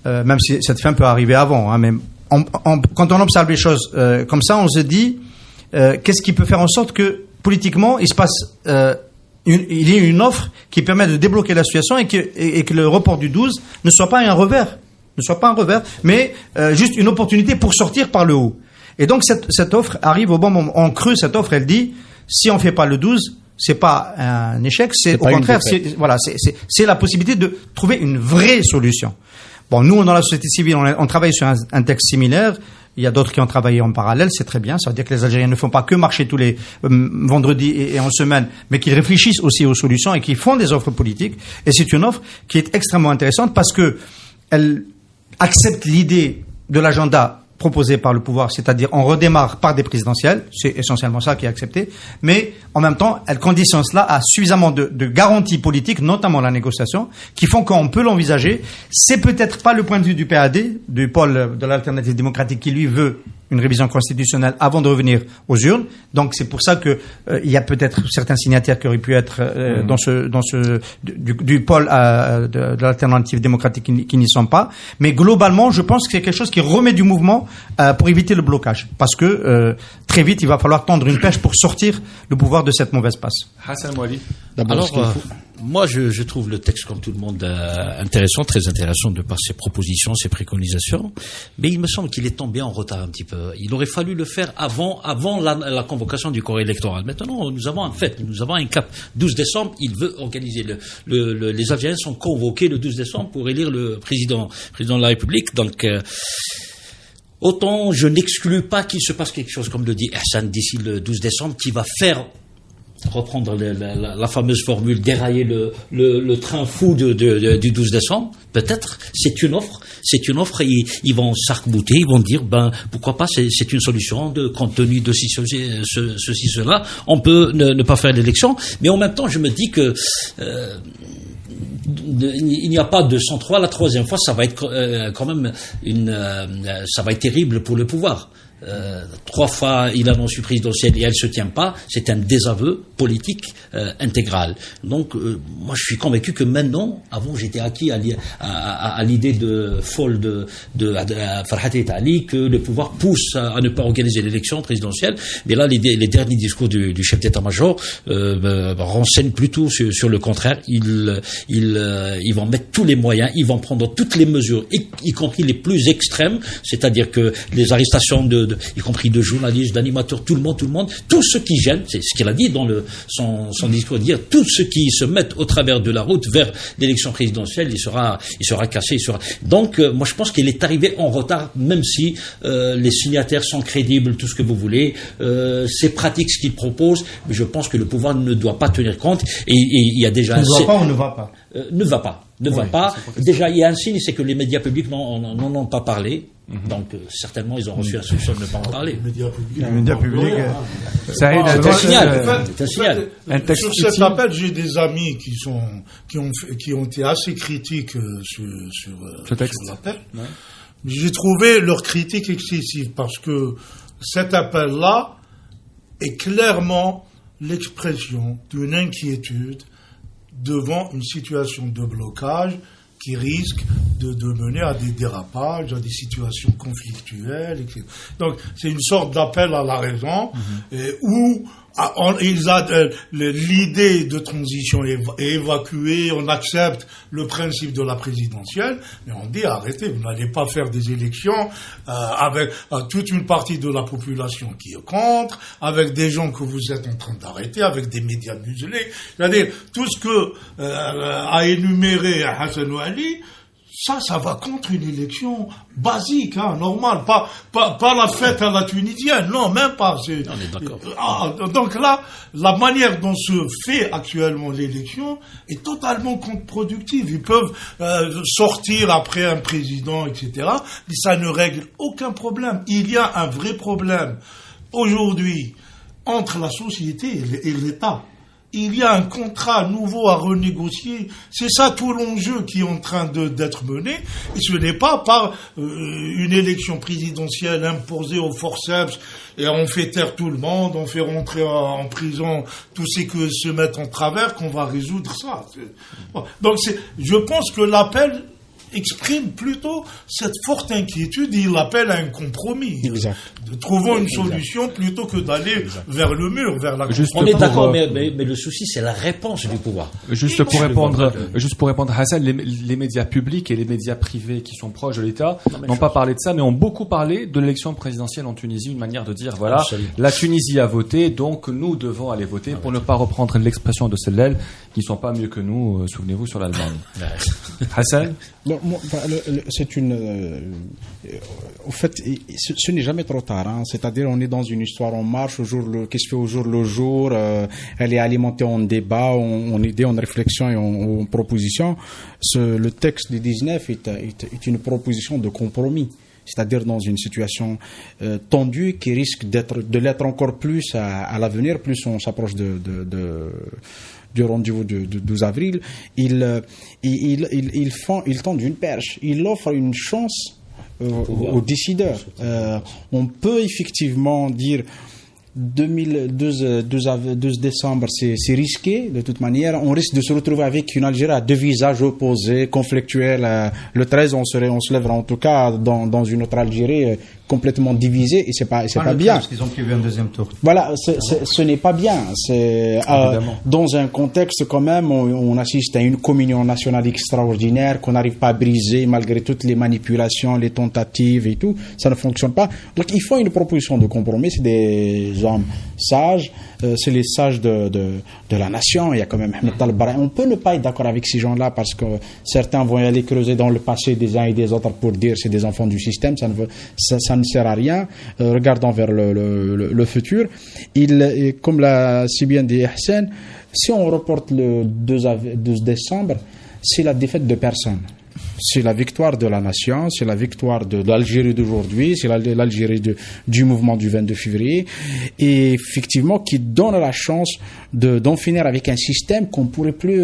même si cette fin peut arriver avant, mais quand on observe les choses comme ça, on se dit qu'est-ce qui peut faire en sorte que politiquement il se passe il y ait une offre qui permet de débloquer la situation et que le report du 12 ne soit pas un revers, mais juste une opportunité pour sortir par le haut. Et donc cette offre arrive au bon moment. En creux, cette offre, elle dit si on fait pas le 12, c'est pas un échec, c'est au contraire, c'est la possibilité de trouver une vraie solution. Bon, nous dans la société civile, on travaille sur un texte similaire. Il y a d'autres qui ont travaillé en parallèle, c'est très bien. Ça veut dire que les Algériens ne font pas que marcher tous les vendredis et en semaine, mais qu'ils réfléchissent aussi aux solutions et qu'ils font des offres politiques. Et c'est une offre qui est extrêmement intéressante parce que elle accepte l'idée de l'agenda proposée par le pouvoir, c'est-à-dire on redémarre par des présidentielles, c'est essentiellement ça qui est accepté, mais en même temps, elle conditionne cela à suffisamment de garanties politiques, notamment la négociation, qui font qu'on peut l'envisager. C'est peut-être pas le point de vue du PAD, du pôle de l'alternative démocratique, qui lui veut une révision constitutionnelle avant de revenir aux urnes. Donc c'est pour ça que il y a peut-être certains signataires qui auraient pu être du pôle de l'alternative démocratique qui n'y sont pas. Mais globalement, je pense que c'est quelque chose qui remet du mouvement pour éviter le blocage, parce que très vite il va falloir tendre une pêche pour sortir le pouvoir de cette mauvaise passe.
Hassan Mouali.
Alors, moi, je trouve le texte, comme tout le monde, intéressant, très intéressant de par ses propositions, ses préconisations. Mais il me semble qu'il est tombé en retard un petit peu. Il aurait fallu le faire avant la convocation du corps électoral. Maintenant, nous avons un fait, nous avons un cap. 12 décembre, il veut organiser les Algériens sont convoqués le 12 décembre pour élire le président de la République. Donc, autant je n'exclus pas qu'il se passe quelque chose, comme le dit Hassan, d'ici le 12 décembre, qui va faire reprendre la fameuse formule, dérailler le train fou du 12 décembre, peut-être. C'est une offre, ils vont s'arc-bouter, ils vont dire, pourquoi pas, c'est une solution, compte tenu de ceci, cela, on peut ne pas faire l'élection, mais en même temps, je me dis que il n'y a pas de 103, la troisième fois, ça va être quand même ça va être terrible pour le pouvoir. 3 fois il annonce une présidentielle et elle se tient pas, c'est un désaveu politique intégral. Donc moi je suis convaincu que maintenant, avant j'étais acquis à l'idée de folle de Farhat Etali que le pouvoir pousse à ne pas organiser l'élection présidentielle, mais là les derniers discours du chef d'état-major renseignent plutôt sur le contraire. Ils vont mettre tous les moyens, ils vont prendre toutes les mesures, y compris les plus extrêmes, c'est-à-dire que les arrestations y compris de journalistes, d'animateurs, tout le monde, tous ceux qui gênent, c'est ce qu'il a dit dans son discours, dire tous ceux qui se mettent au travers de la route vers l'élection présidentielle, il sera cassé, Donc, moi je pense qu'il est arrivé en retard, même si les signataires sont crédibles, tout ce que vous voulez, c'est pratique ce qu'il propose, mais je pense que le pouvoir ne doit pas tenir compte, et il y a déjà...
Ne doit pas ou ne va pas
ne va pas. Déjà, il y a un signe, c'est que les médias publics n'en ont pas parlé. Donc, certainement, ils ont reçu l'instruction de ne pas en parller.
Les médias publics.
C'est un signal.
Sur cet appel, j'ai des amis qui ont été assez critiques sur l'appel. Ouais. J'ai trouvé leur critique excessive parce que cet appel-là est clairement l'expression d'une inquiétude devant une situation de blocage qui risque de mener à des dérapages, à des situations conflictuelles, etc. Donc, c'est une sorte d'appel à la raison, où l'idée de transition est évacuée, on accepte le principe de la présidentielle, mais on dit arrêtez, vous n'allez pas faire des élections avec toute une partie de la population qui est contre, avec des gens que vous êtes en train d'arrêter, avec des médias muselés. C'est-à-dire, tout ce que a énuméré Hassan Ouali, ça va contre une élection basique, normale, pas la fête à la tunisienne, non, même pas.
On est d'accord.
Donc là, la manière dont se fait actuellement l'élection est totalement contre-productive. Ils peuvent sortir après un président, etc., mais ça ne règle aucun problème. Il y a un vrai problème aujourd'hui entre la société et l'État. Il y a un contrat nouveau à renégocier. C'est ça tout l'enjeu qui est en train d'être mené. Et ce n'est pas par une élection présidentielle imposée au forceps et on fait taire tout le monde, on fait rentrer en prison tous ceux qui se mettent en travers qu'on va résoudre ça. Donc je pense que l'appel exprime plutôt cette forte inquiétude et il appelle à un compromis.
Exact.
Trouvons une solution plutôt que d'aller vers le mur, vers la...
On est d'accord, mais le souci, c'est la réponse du pouvoir.
Juste pour répondre à Hassan, les médias publics et les médias privés qui sont proches de l'État n'ont pas parlé de ça, mais ont beaucoup parlé de l'élection présidentielle en Tunisie, une manière de dire, voilà, la Tunisie a voté, donc nous devons aller voter pour ne pas reprendre l'expression de celles qui ne sont pas mieux que nous, souvenez-vous, sur l'Allemagne. Hassan?
C'est au fait, ce n'est jamais trop tard. C'est-à-dire, on est dans une histoire, on marche qui se fait au jour le jour. Elle est alimentée en débat, en idées, en réflexion et en propositions. Le texte du 19 est une proposition de compromis. c'est-à-dire dans une situation tendue qui risque de l'être encore plus à l'avenir, plus on s'approche du rendez-vous du 12 avril. Ils tendent une perche, ils offrent une chance aux décideurs. On peut effectivement dire 12 décembre, c'est risqué de toute manière. On risque de se retrouver avec une Algérie à deux visages opposés, conflictuels. Le 13, on se lèvera en tout cas dans une autre Algérie complètement divisée, et c'est pas bien.
Parce qu'ils ont prévu un deuxième tour.
Voilà, ce n'est pas bien. Dans un contexte quand même, on assiste à une communion nationale extraordinaire qu'on n'arrive pas à briser malgré toutes les manipulations, les tentatives et tout. Ça ne fonctionne pas. Donc il faut une proposition de compromis. C'est des hommes sages, c'est les sages de la nation. Il y a quand même Ahmed Taleb Barahi. On peut ne pas être d'accord avec ces gens-là parce que certains vont y aller creuser dans le passé des uns et des autres pour dire c'est des enfants du système. Ça ne sert à rien. Regardons vers le futur. Comme l'a si bien dit Hassan, si on reporte le 12 décembre, c'est la défaite de personne. C'est la victoire de la nation, c'est la victoire de l'Algérie d'aujourd'hui, c'est l'Algérie du mouvement du 22 février, et effectivement qui donne la chance d'en finir avec un système qu'on ne pourrait plus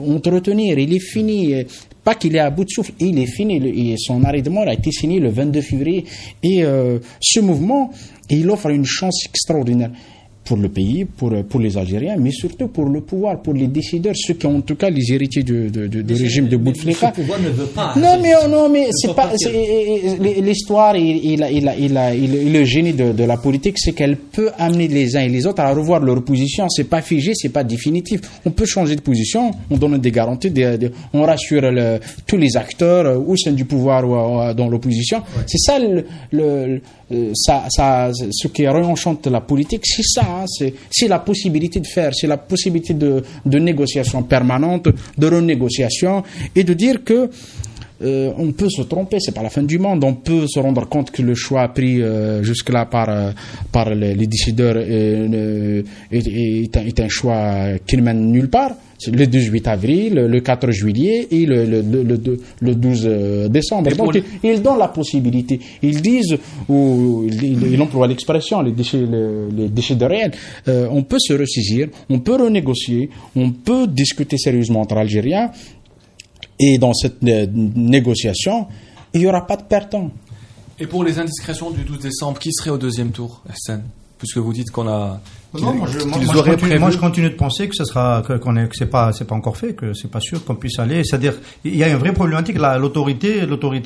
entretenir. Il est fini. Pas qu'il est à bout de souffle, il est fini. Son arrêt de mort a été signé le 22 février. Et ce mouvement, il offre une chance extraordinaire pour le pays, pour les Algériens, mais surtout pour le pouvoir, pour les décideurs, ceux qui ont en tout cas les héritiers du régime de Bouteflika.
Le pouvoir ne veut pas.
Non, mais c'est pas. L'histoire et le génie de la politique, c'est qu'elle peut amener les uns et les autres à revoir leur position. C'est pas figé, c'est pas définitif. On peut changer de position, on donne des garanties, on rassure tous les acteurs, au sein du pouvoir ou dans l'opposition. Ouais. C'est ça ce qui réenchante la politique, c'est ça. C'est la possibilité de faire, c'est la possibilité de négociation permanente, de renégociation, et de dire que on peut se tromper, c'est pas la fin du monde. On peut se rendre compte que le choix pris jusque-là par les décideurs est un choix qui ne mène nulle part. C'est le 18 avril, le 4 juillet et le 12 décembre. Donc, ils donnent la possibilité. Ils disent, ou ils emploient l'expression, les déchets de réel. On peut se ressaisir, on peut renégocier, on peut discuter sérieusement entre Algériens. Et dans cette négociation, il n'y aura pas de perdant.
Et pour les indiscrétions du 12 décembre, qui serait au deuxième tour, Hassan ? Puisque vous dites qu'on a...
Moi, je continue de penser que ce sera que c'est pas encore fait, que c'est pas sûr qu'on puisse aller. C'est-à-dire, il y a une vraie problématique. L'autorité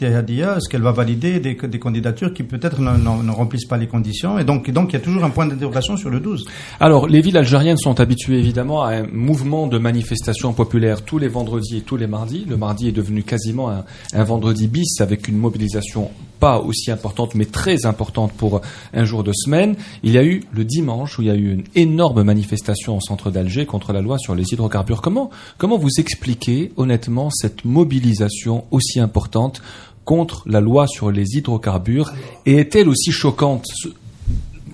Hadia, est-ce qu'elle va valider des candidatures qui peut-être ne remplissent pas les conditions, et donc il y a toujours un point d'interrogation sur le 12.
Alors, les villes algériennes sont habituées évidemment à un mouvement de manifestations populaires tous les vendredis et tous les mardis. Le mardi est devenu quasiment un vendredi bis, avec une mobilisation pas aussi importante mais très importante pour un jour de semaine. Il y a eu le dimanche où il y a eu une énorme manifestation au centre d'Alger contre la loi sur les hydrocarbures. Comment vous expliquez honnêtement cette mobilisation aussi importante contre la loi sur les hydrocarbures, et est-elle aussi choquante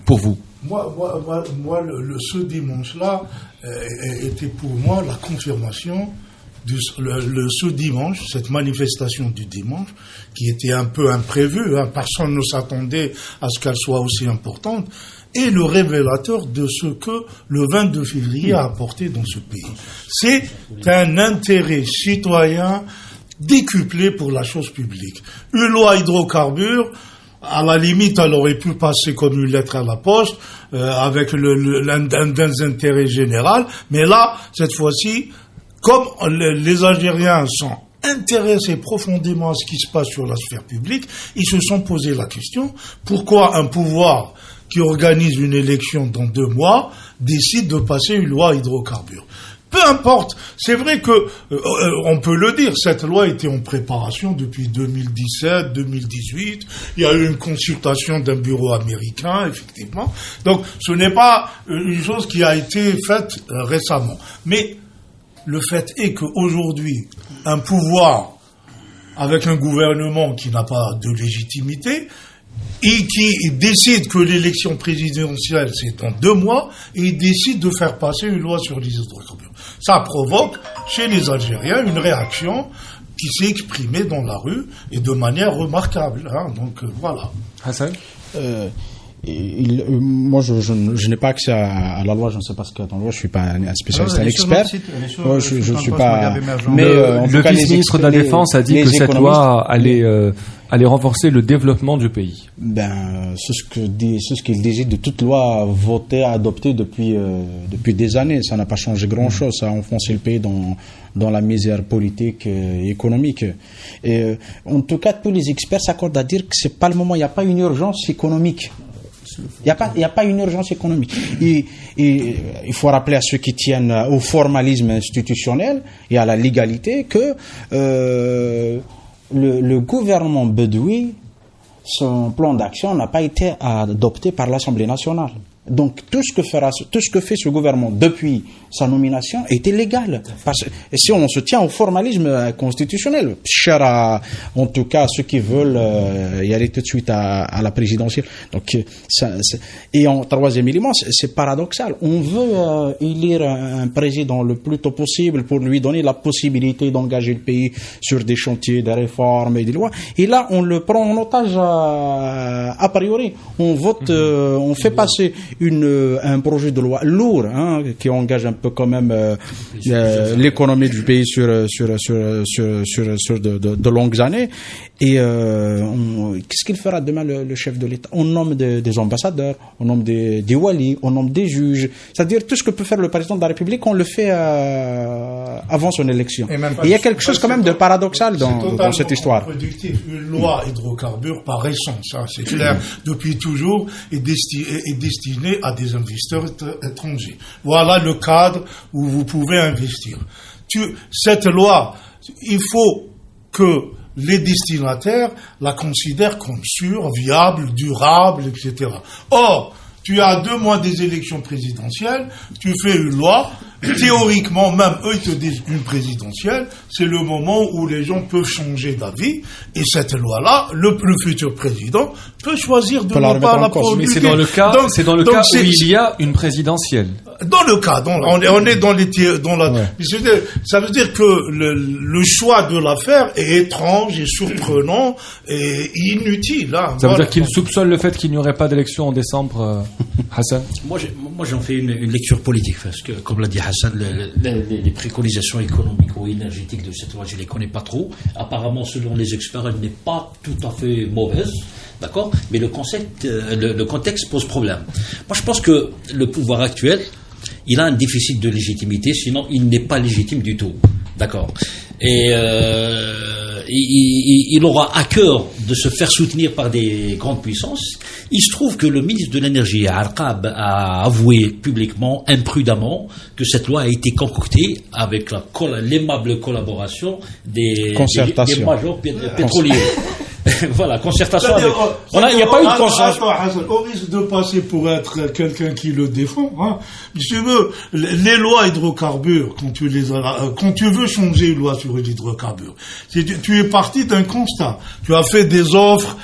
pour vous ?
Moi, ce dimanche-là était pour moi la confirmation ce dimanche, cette manifestation du dimanche, qui était un peu imprévue, personne ne s'attendait à ce qu'elle soit aussi importante, est le révélateur de ce que le 22 février a apporté dans ce pays. C'est un intérêt citoyen décuplé pour la chose publique. Une loi hydrocarbures, à la limite, elle aurait pu passer comme une lettre à la poste, avec un intérêt général, mais là, cette fois-ci, comme les Algériens sont intéressés profondément à ce qui se passe sur la sphère publique, ils se sont posé la question, pourquoi un pouvoir qui organise une élection dans 2 mois décide de passer une loi hydrocarbures? Peu importe, c'est vrai que, on peut le dire, cette loi était en préparation depuis 2017, 2018, il y a eu une consultation d'un bureau américain, effectivement, donc ce n'est pas une chose qui a été faite récemment, mais le fait est qu'aujourd'hui, un pouvoir avec un gouvernement qui n'a pas de légitimité et qui décide que l'élection présidentielle c'est dans 2 mois, et il décide de faire passer une loi sur les hydrocarbures. Ça provoque chez les Algériens une réaction qui s'est exprimé dans la rue et de manière remarquable. Hein. Donc voilà.
Hassan.
Moi, je n'ai pas accès à la loi. Je ne sais pas ce qu'il y a dans la loi. Je suis pas un spécialiste, un expert. Moi, je suis pas.
Mais le vice-ministre de la Défense a dit que cette loi allait renforcer le développement du pays.
C'est ce qu'il disait de toute loi votée, adoptée depuis des années. Ça n'a pas changé grand-chose. Ça a enfoncé le pays dans la misère politique et économique. Et en tout cas, tous les experts s'accordent à dire que c'est pas le moment. Il n'y a pas une urgence économique. Il n'y a pas une urgence économique. Et il faut rappeler à ceux qui tiennent au formalisme institutionnel et à la légalité que le gouvernement bedoui, son plan d'action n'a pas été adopté par l'Assemblée nationale. Donc tout ce que fait ce gouvernement depuis sa nomination est illégal. Et si on se tient au formalisme constitutionnel, cher en tout cas à ceux qui veulent y aller tout de suite à la présidentielle. Donc et en troisième élément, c'est paradoxal. On veut élire un président le plus tôt possible pour lui donner la possibilité d'engager le pays sur des chantiers, des réformes et des lois. Et là, on le prend en otage a priori. On vote, on fait passer un projet de loi lourd, hein, qui engage un peu quand même l'économie du pays sur de longues années. Et qu'est-ce qu'il fera demain le chef de l'État? On nomme des ambassadeurs, on nomme des walis, on nomme des juges. C'est-à-dire tout ce que peut faire le président de la République, on le fait avant son élection. Et il y a quelque chose quand même de paradoxal dans cette histoire.
Une loi hydrocarbures par essence, hein, c'est clair, depuis toujours, est destinée à des investisseurs étrangers. Voilà le cadre où vous pouvez investir. Cette loi, il faut que les destinataires la considèrent comme sûre, viable, durable, etc. Or, tu as 2 mois des élections présidentielles, tu fais une loi, théoriquement, même eux, ils te disent une présidentielle, c'est le moment où les gens peuvent changer d'avis, et cette loi-là, le futur président peut choisir de ne pas la promulguer.
Mais c'est dans le cas, où il y a une présidentielle.
Dans le cas, on est ça veut dire que le choix de l'affaire est étrange et surprenant et inutile. Hein.
Ça veut dire qu'il soupçonne le fait qu'il n'y aurait pas d'élection en décembre, Hassan?
Moi, j'en fais une lecture politique, parce que, comme l'a dit Hassan, les préconisations économiques ou énergétiques de cette loi, je ne les connais pas trop. Apparemment, selon les experts, elle n'est pas tout à fait mauvaise. D'accord? Mais le contexte pose problème. Moi, je pense que le pouvoir actuel, il a un déficit de légitimité, sinon il n'est pas légitime du tout. D'accord? Et il aura à cœur de se faire soutenir par des grandes puissances. Il se trouve que le ministre de l'Énergie, Arqab, a avoué publiquement, imprudemment, que cette loi a été concoctée avec l'aimable collaboration des majors pétroliers. Voilà, concertation avec... Il n'y a pas eu de consensus.
Au risque de passer pour être quelqu'un qui le défend, hein. Si tu veux, les lois hydrocarbures, quand tu veux changer une loi sur les hydrocarbures, tu es parti d'un constat. Tu as fait des offres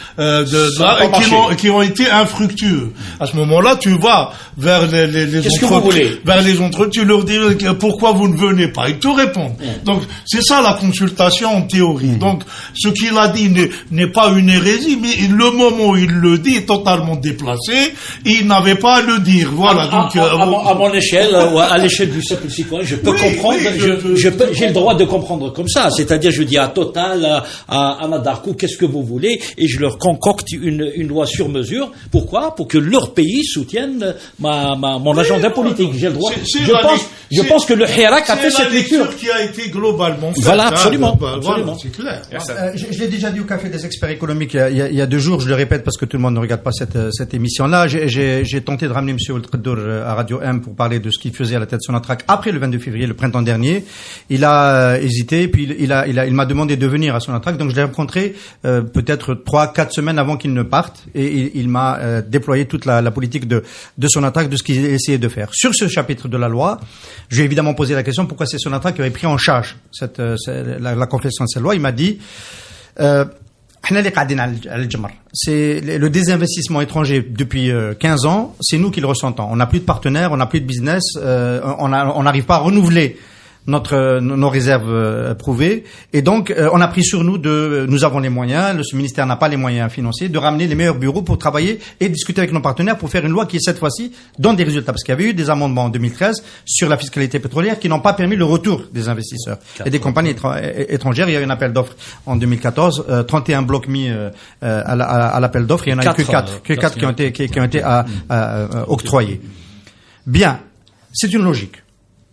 qui ont été infructueuses. À ce moment-là, tu vas vers les entreprises, tu leur dis pourquoi vous ne venez pas. Ils te répondent. Donc, c'est ça la consultation en théorie. Donc, ce qu'il a dit n'est pas une hérésie, mais le moment où il le dit est totalement déplacé, il n'avait pas à le dire. Voilà.
À mon échelle, ou à l'échelle du peuple citoyen, je peux comprendre, j'ai le droit de comprendre comme ça. C'est-à-dire, je dis à Total, à Nadarco, qu'est-ce que vous voulez, et je leur concocte une loi sur mesure. Pourquoi? Pour que leur pays soutienne mon agenda politique. J'ai le droit. Je pense que le Hirak a fait cette lecture
qui a été globalement faite.
Voilà, absolument.
Voilà, c'est clair.
Je l'ai déjà dit au Café des experts économiques il y a 2 jours, je le répète parce que tout le monde ne regarde pas cette émission-là. J'ai tenté de ramener M. Ould-Qaddour à Radio M pour parler de ce qu'il faisait à la tête de Sonatrach après le 22 février, le printemps dernier. Il a hésité, puis il m'a demandé de venir à Sonatrach, donc je l'ai rencontré peut-être 3-4 semaines avant qu'il ne parte, et il m'a déployé toute la politique de Sonatrach, de ce qu'il essayait de faire. Sur ce chapitre de la loi, je lui ai évidemment posé la question pourquoi c'est Sonatrach qui avait pris en charge la confection de cette loi. Il m'a dit c'est le désinvestissement étranger depuis 15 ans, c'est nous qui le ressentons. On n'a plus de partenaires, on n'a plus de business, on n'arrive pas à renouveler nos réserves prouvées. Et donc, on a pris sur nous nous avons les moyens, ce ministère n'a pas les moyens financiers, de ramener les meilleurs bureaux pour travailler et discuter avec nos partenaires pour faire une loi qui, cette fois-ci, donne des résultats. Parce qu'il y avait eu des amendements en 2013 sur la fiscalité pétrolière qui n'ont pas permis le retour des investisseurs et des compagnies étrangères. Il y a eu un appel d'offres en 2014, 31 blocs mis à l'appel d'offres. Il y en a eu que 4 qui ont été octroyés. Bien, c'est une logique.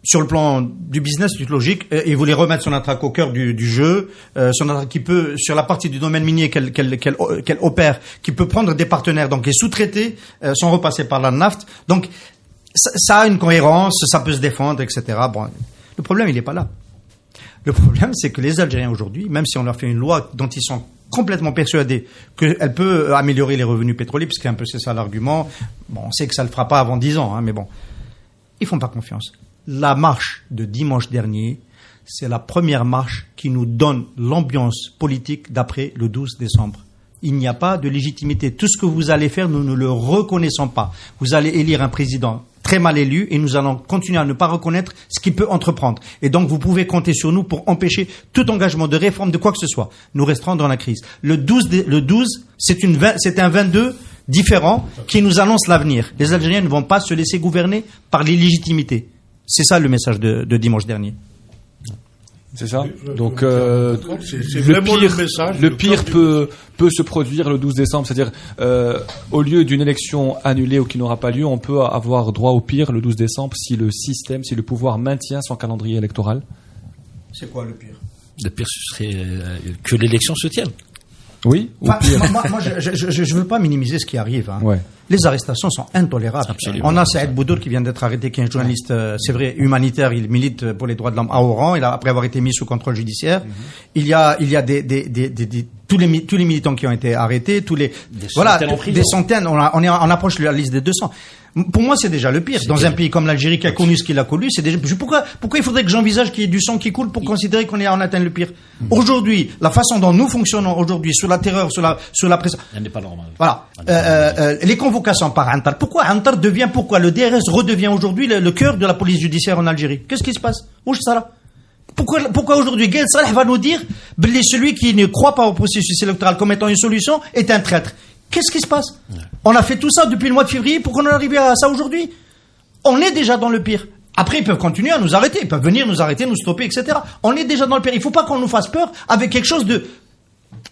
Sur le plan du business, c'est une logique. Et vous les remettre Sonatrach au cœur du jeu. Sonatrach qui peut, sur la partie du domaine minier qu'elle opère, qui peut prendre des partenaires, donc et sous-traiter, sans repasser par la nafte. Donc, ça a une cohérence, ça peut se défendre, etc. Bon, le problème, il n'est pas là. Le problème, c'est que les Algériens aujourd'hui, même si on leur fait une loi dont ils sont complètement persuadés qu'elle peut améliorer les revenus pétroliers, puisque un peu c'est ça l'argument. Bon, on sait que ça ne le fera pas avant 10 ans, mais bon. Ils font pas confiance. La marche de dimanche dernier, c'est la première marche qui nous donne l'ambiance politique d'après le 12 décembre. Il n'y a pas de légitimité. Tout ce que vous allez faire, nous ne le reconnaissons pas. Vous allez élire un président très mal élu et nous allons continuer à ne pas reconnaître ce qu'il peut entreprendre. Et donc, vous pouvez compter sur nous pour empêcher tout engagement de réforme de quoi que ce soit. Nous resterons dans la crise. Le 12, c'est un 22 différent qui nous annonce l'avenir. Les Algériens ne vont pas se laisser gouverner par l'illégitimité. C'est ça le message de dimanche dernier.
C'est ça. Donc le pire peut se produire le 12 décembre, c'est-à-dire au lieu d'une élection annulée ou qui n'aura pas lieu, on peut avoir droit au pire le 12 décembre si le pouvoir maintient son calendrier électoral.
C'est quoi le pire?
Le pire, ce serait que l'élection se tienne.
Oui.
Moi, je veux pas minimiser ce qui arrive.
Ouais.
Les arrestations sont intolérables.
Absolument.
On a Saïd Boudour qui vient d'être arrêté, qui est un journaliste, c'est vrai, humanitaire. Il milite pour les droits de l'homme à Oran. Après avoir été mis sous contrôle judiciaire. Il y a tous les militants qui ont été arrêtés, des centaines. On approche la liste des 200. Pour moi, c'est déjà le pire. Dans un pays comme l'Algérie qui a connu ce qu'il a connu, c'est déjà. Pourquoi il faudrait que j'envisage qu'il y ait du sang qui coule pour considérer qu'on atteint le pire? Aujourd'hui, la façon dont nous fonctionnons aujourd'hui, sous la terreur, sous la pression.
Elle n'est pas normale.
Voilà. Les convocations par Antar. Pourquoi le DRS redevient aujourd'hui le cœur de la police judiciaire en Algérie? Qu'est-ce qui se passe? Où est-ce ça? Pourquoi aujourd'hui Gaël Salah va nous dire celui qui ne croit pas au processus électoral comme étant une solution est un traître? Qu'est-ce qui se passe? On a fait tout ça depuis le mois de février pour qu'on en arrive à ça aujourd'hui. On est déjà dans le pire. Après, ils peuvent continuer à nous arrêter. Ils peuvent venir nous arrêter, nous stopper, etc. On est déjà dans le pire. Il ne faut pas qu'on nous fasse peur avec quelque chose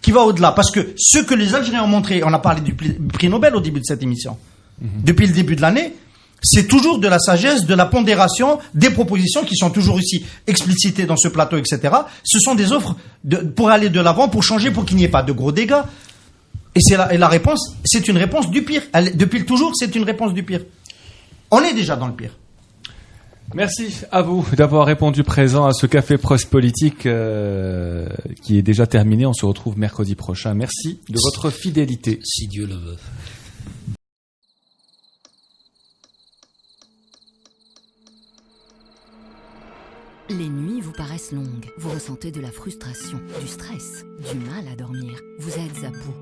qui va au-delà. Parce que ce que les Algériens ont montré, on a parlé du prix Nobel au début de cette émission. Depuis le début de l'année, c'est toujours de la sagesse, de la pondération, des propositions qui sont toujours aussi explicitées dans ce plateau, etc. Ce sont des offres pour aller de l'avant, pour changer, pour qu'il n'y ait pas de gros dégâts. Et la réponse, c'est une réponse du pire. Depuis toujours, c'est une réponse du pire. On est déjà dans le pire.
Merci à vous d'avoir répondu présent à ce Café Presse Politique qui est déjà terminé. On se retrouve mercredi prochain. Merci de votre fidélité.
Si Dieu le veut.
Les nuits vous paraissent longues. Vous ressentez de la frustration, du stress, du mal à dormir. Vous êtes à bout.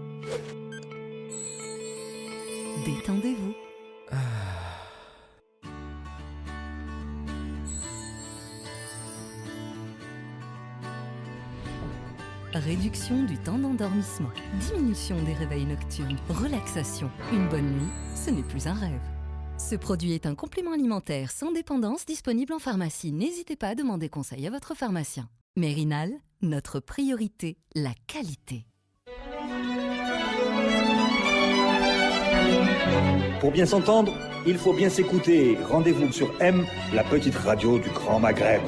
Détendez-vous. Réduction du temps d'endormissement, diminution des réveils nocturnes, relaxation. Une bonne nuit, ce n'est plus un rêve. Ce produit est un complément alimentaire sans dépendance disponible en pharmacie. N'hésitez pas à demander conseil à votre pharmacien. Mérinal, notre priorité, la qualité.
Pour bien s'entendre, il faut bien s'écouter. Rendez-vous sur M, la petite radio du Grand Maghreb.